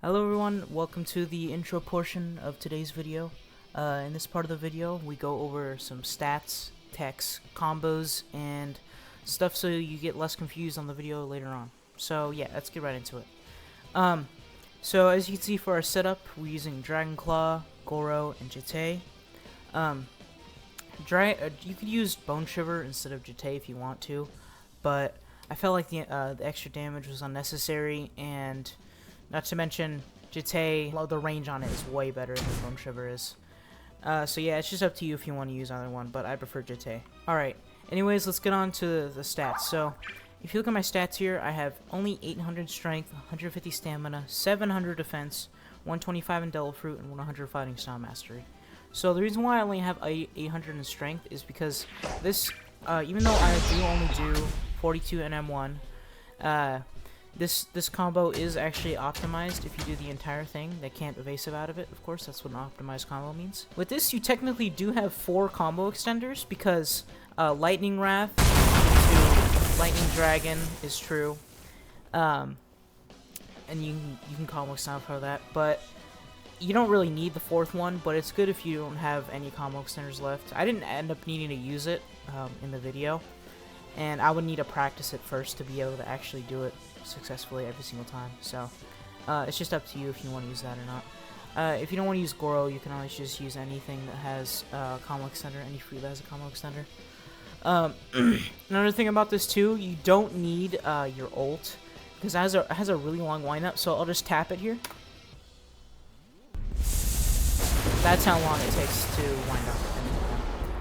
Hello everyone, welcome to the intro portion of today's video. In this part of the video, we go over some stats, techs, combos, and stuff so you get less confused on the video later on. So yeah, let's get right into it. So as you can see for our setup, we're using Dragon Claw, Goro, and Jitte. You could use Bone Shiver instead of Jitte if you want to, but I felt like the extra damage was unnecessary, and not to mention, Jitte, the range on it is way better than Bone Shiver is. So yeah, it's just up to you if you want to use either one, but I prefer Jitte. Alright, anyways, let's get on to the stats. So, if you look at my stats here, I have only 800 strength, 150 stamina, 700 defense, 125 in Devil Fruit, and 100 fighting style mastery. So the reason why I only have 800 in strength is because this, even though I do only do 42 in M1, this combo is actually optimized if you do the entire thing. They can't evasive out of it, of course. That's what an optimized combo means. With this, you technically do have 4 combo extenders because Lightning Wrath to Lightning Dragon is true. And you can combo extend for that, but you don't really need the 4th one, but it's good if you don't have any combo extenders left. I didn't end up needing to use it in the video, and I would need to practice it first to be able to actually do it successfully every single time. So it's just up to you if you want to use that or not. If you don't want to use Goro, you can always just use anything that has a combo extender, any fruit that has a combo extender. Another thing about this too, you don't need your ult because it has a really long windup. So I'll just tap it here. That's how long it takes to wind up.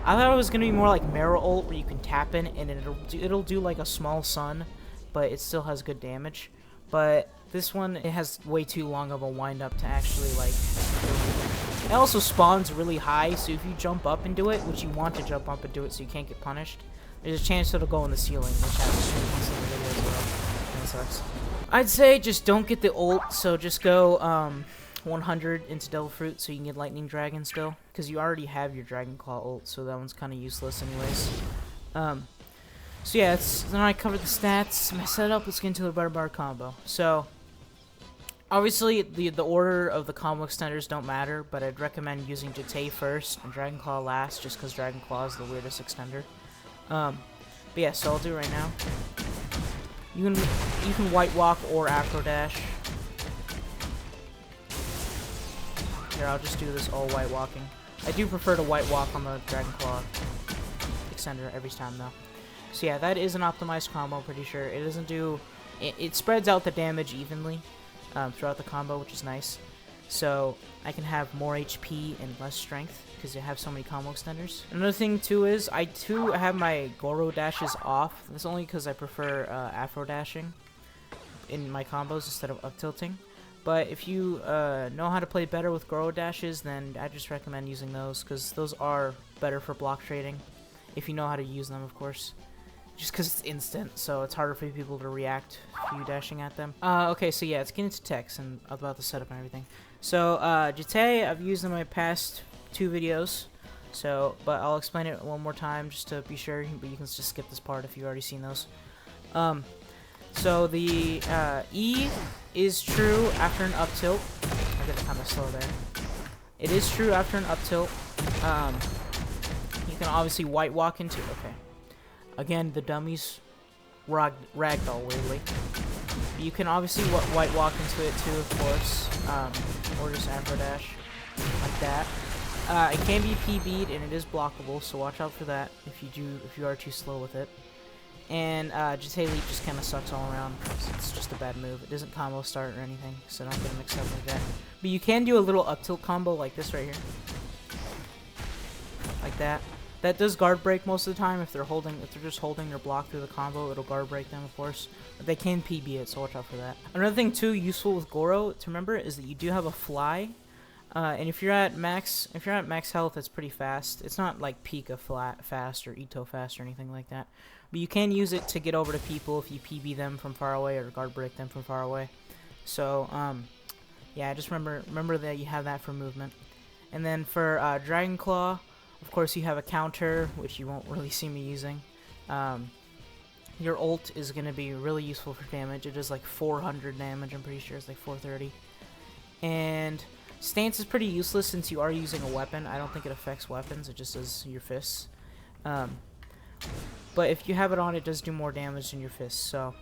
I thought it was gonna be more like Mera ult, where you can tap in and it'll do like a small sun, but it still has good damage. But this one, it has way too long of a wind up to actually like. It also spawns really high, so if you jump up and do it, which you want to jump up and do it so you can't get punished, there's a chance it'll go in the ceiling, which happens in the video as well. That sucks. I'd say just don't get the ult, so just go 100 into Devil Fruit so you can get Lightning Dragon still, because you already have your Dragon Claw ult, so that one's kind of useless anyways. So yeah, then I covered the stats, my setup. Let's get into the bar combo. So obviously the order of the combo extenders don't matter, but I'd recommend using Jitte first and Dragon Claw last, just because Dragon Claw is the weirdest extender. But yeah, so I'll do it right now. You can White Walk or Afro Dash. Here, I'll just do this all White Walking. I do prefer to White Walk on the Dragon Claw extender every time though. So yeah, that is an optimized combo, I'm pretty sure. It doesn't do... It spreads out the damage evenly throughout the combo, which is nice. So I can have more HP and less strength because I have so many combo extenders. Another thing too is I too have my Goro dashes off. That's only because I prefer Afro dashing in my combos instead of up tilting. But if you know how to play better with Goro dashes, then I just recommend using those because those are better for block trading. If you know how to use them, of course. Just because it's instant, so it's harder for people to react if you dashing at them. Okay, so yeah, let's get into text and about the setup and everything. So, Jitte, I've used in my past 2 videos, but I'll explain it one more time just to be sure, but you can just skip this part if you've already seen those. So the E is true after an up tilt. I get it kind of slow there. It is true after an up tilt. You can obviously White Walk into... Okay. Again, the dummies ragdoll weirdly. You can obviously White Walk into it too, of course. Or just Afro Dash. Like that. It can be PB'd and it is blockable, so watch out for that if you are too slow with it. And Jitte Leap just kind of sucks all around. It's just a bad move. It doesn't combo start or anything, so don't get it mixed up like that. But you can do a little up tilt combo like this right here. Like that. That does guard break most of the time. If they're just holding their block through the combo, it'll guard break them, of course. But they can PB it, so watch out for that. Another thing too useful with Goro to remember is that you do have a fly. And if you're at max health, it's pretty fast. It's not like Pika fast or Ito fast or anything like that. But you can use it to get over to people if you PB them from far away or guard break them from far away. So yeah, just remember that you have that for movement. And then for Dragon Claw, of course you have a counter, which you won't really see me using. Your ult is going to be really useful for damage. It does like 400 damage, I'm pretty sure it's like 430. And stance is pretty useless since you are using a weapon. I don't think it affects weapons. It just does your fists. But if you have it on, it does do more damage than your fists. So,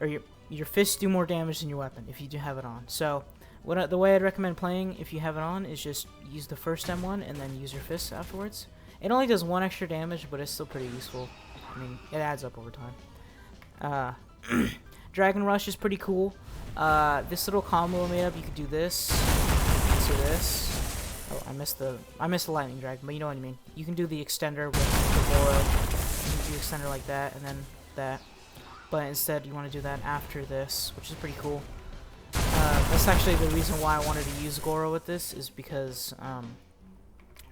or your fists do more damage than your weapon if you do have it on. So, the way I'd recommend playing if you have it on is just use the first M1 and then use your fists afterwards. It only does 1 extra damage, but it's still pretty useful. I mean, it adds up over time. Dragon Rush is pretty cool. This little combo I made up, you could do this, so this. Oh, I missed the lightning dragon, but you know what I mean. You can do the extender with the Goro. You can do the extender like that, and then that. But instead, you want to do that after this, which is pretty cool. That's actually the reason why I wanted to use Goro with this, is because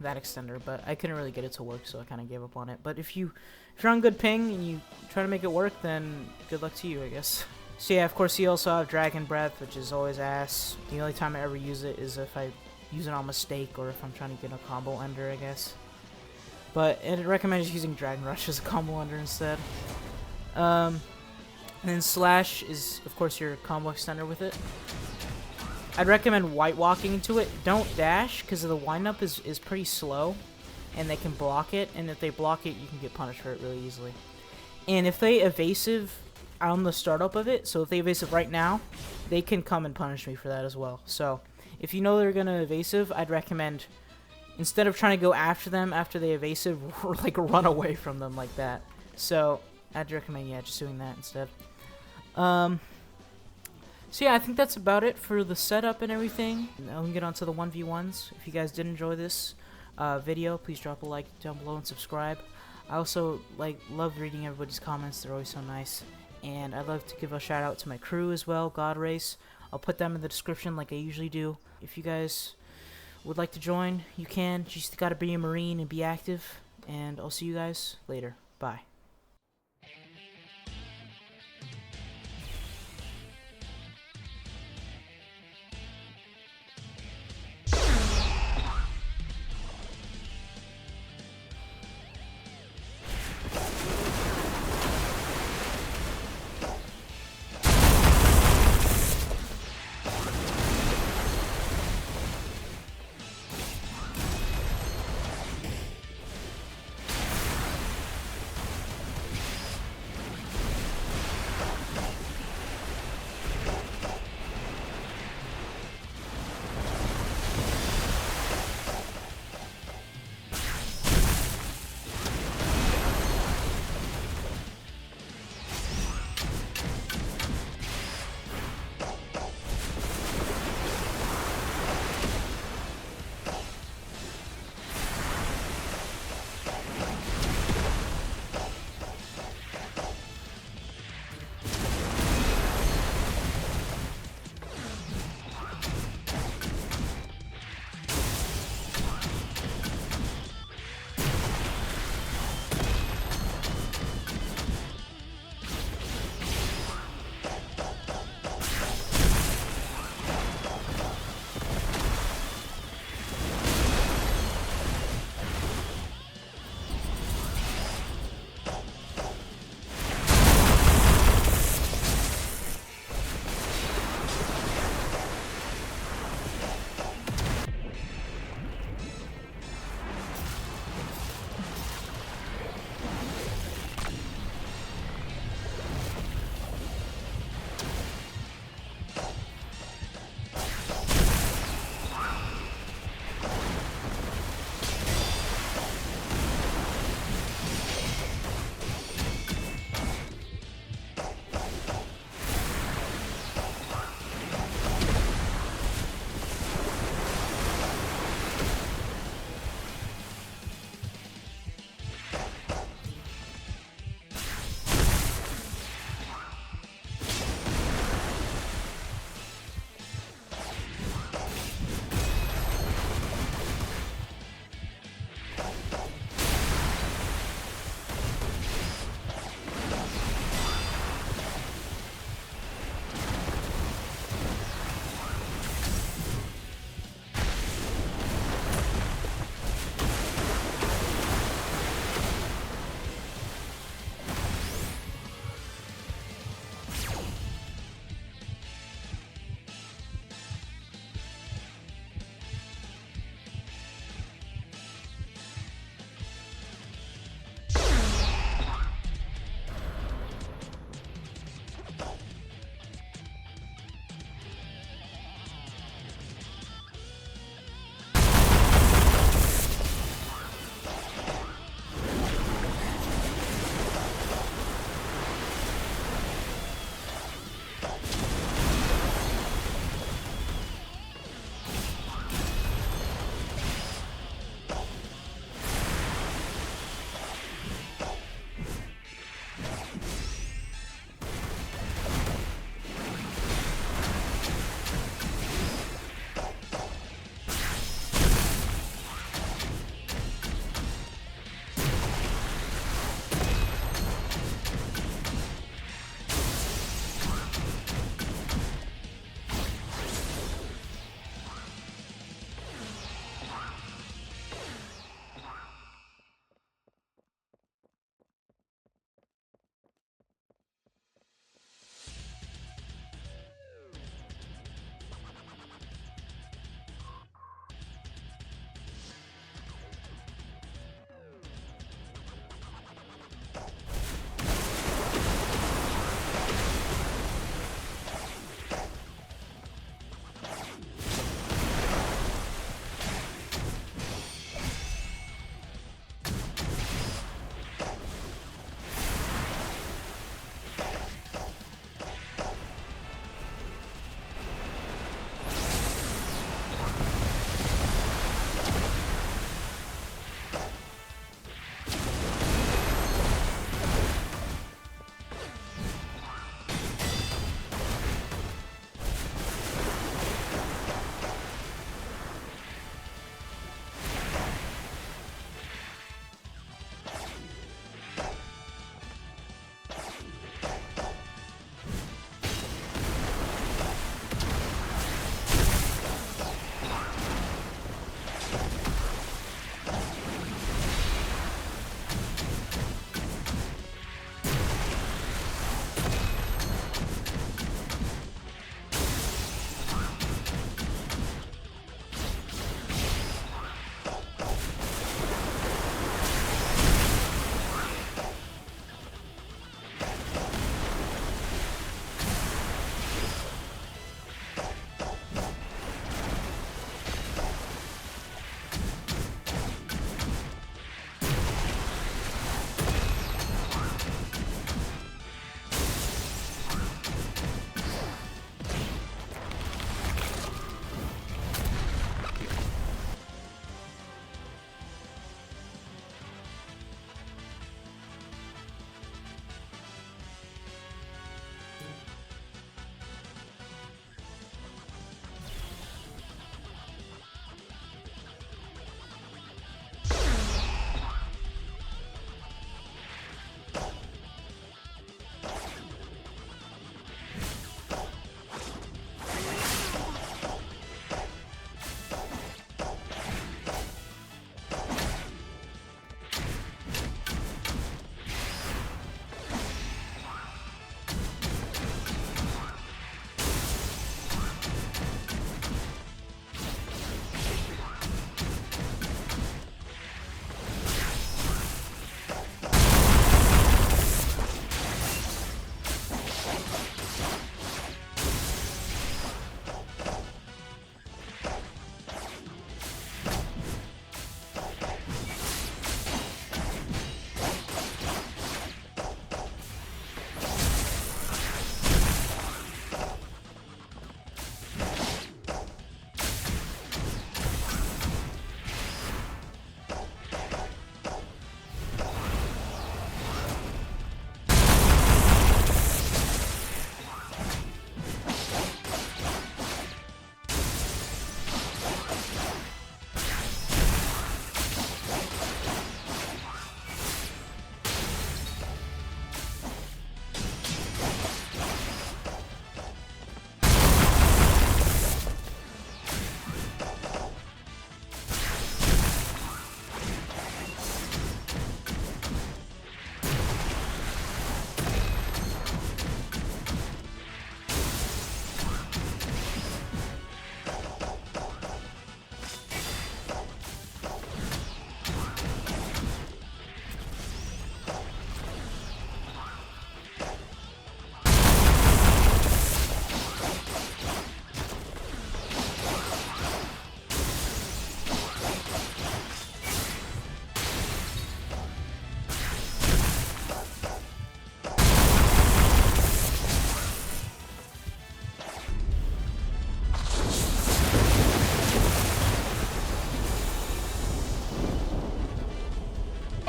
that extender. But I couldn't really get it to work, so I kind of gave up on it. But if you're on good ping and you try to make it work, then good luck to you, I guess. So yeah, of course, you also have Dragon Breath, which is always ass. The only time I ever use it is if I use it on mistake or if I'm trying to get a combo ender, I guess. But I'd recommend just using Dragon Rush as a combo ender instead. And then Slash is, of course, your combo extender with it. I'd recommend white walking into it. Don't dash, because the windup is pretty slow, and they can block it, and if they block it, you can get punished for it really easily. And if they evasive on the startup of it, so if they evasive right now, they can come and punish me for that as well. So if you know they're gonna evasive, I'd recommend, instead of trying to go after them after they evasive, like run away from them like that. So I'd recommend, yeah, just doing that instead. So yeah, I think that's about it for the setup and everything. Now we can get on to the 1v1s. If you guys did enjoy this video, please drop a like down below and subscribe. I also love reading everybody's comments. They're always so nice. And I'd love to give a shout out to my crew as well, God Race. I'll put them in the description like I usually do. If you guys would like to join, you can. You just gotta be a Marine and be active. And I'll see you guys later. Bye.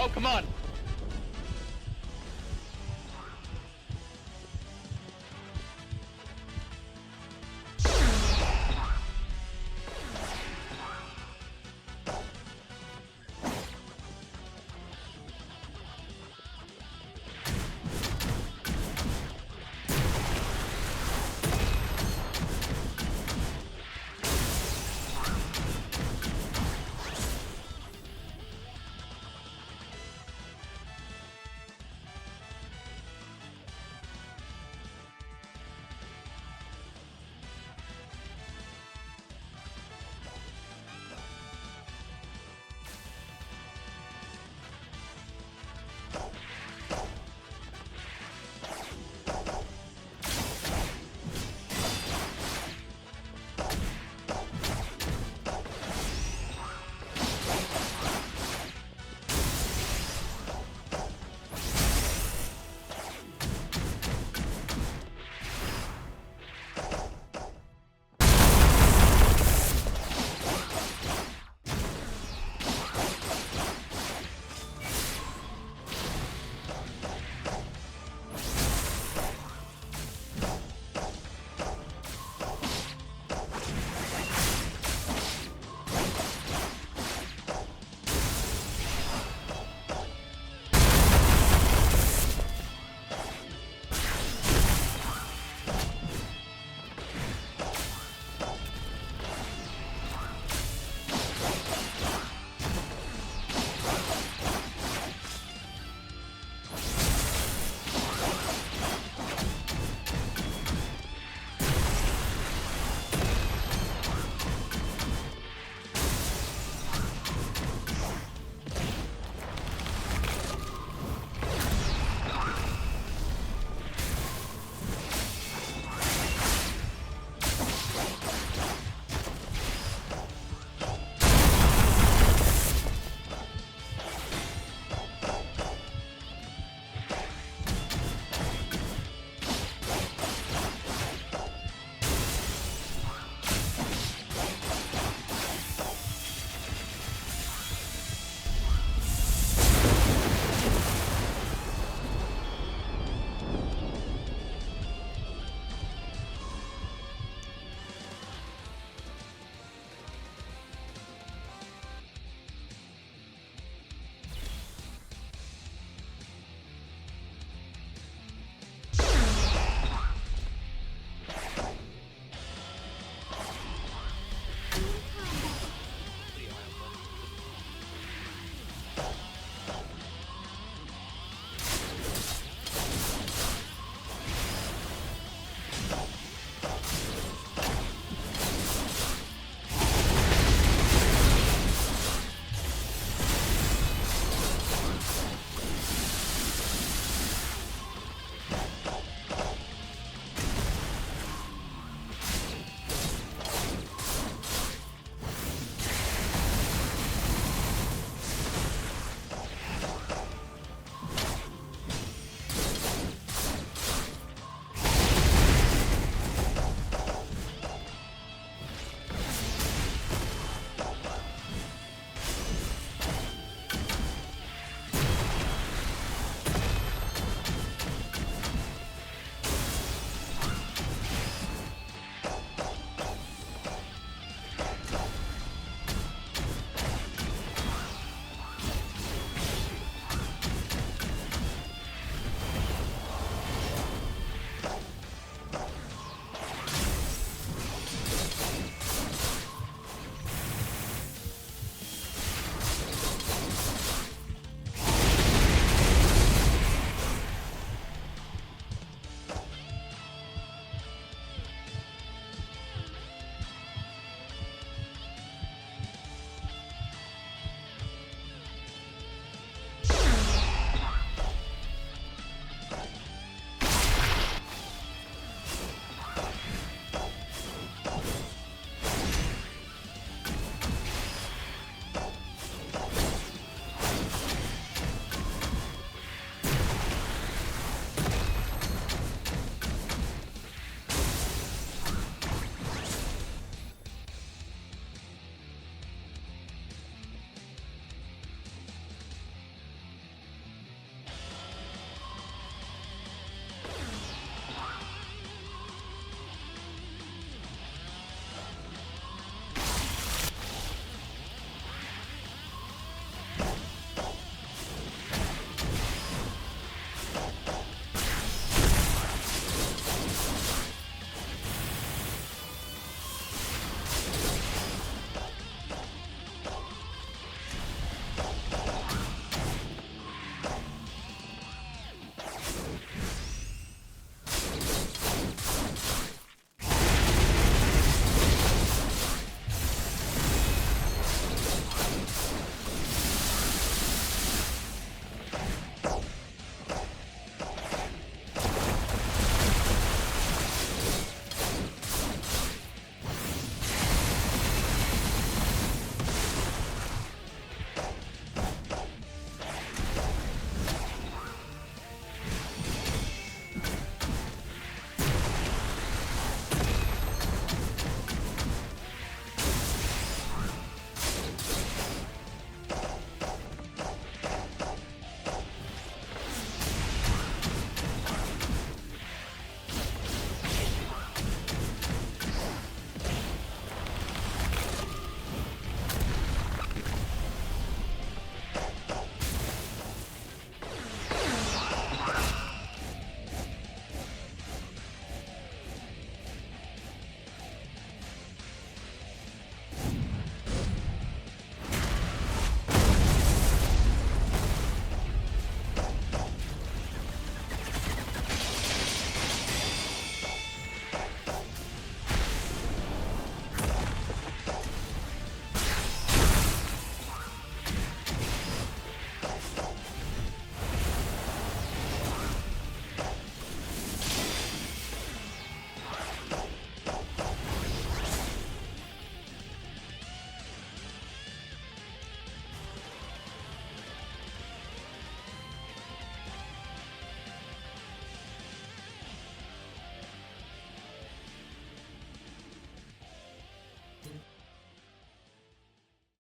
Oh, come on.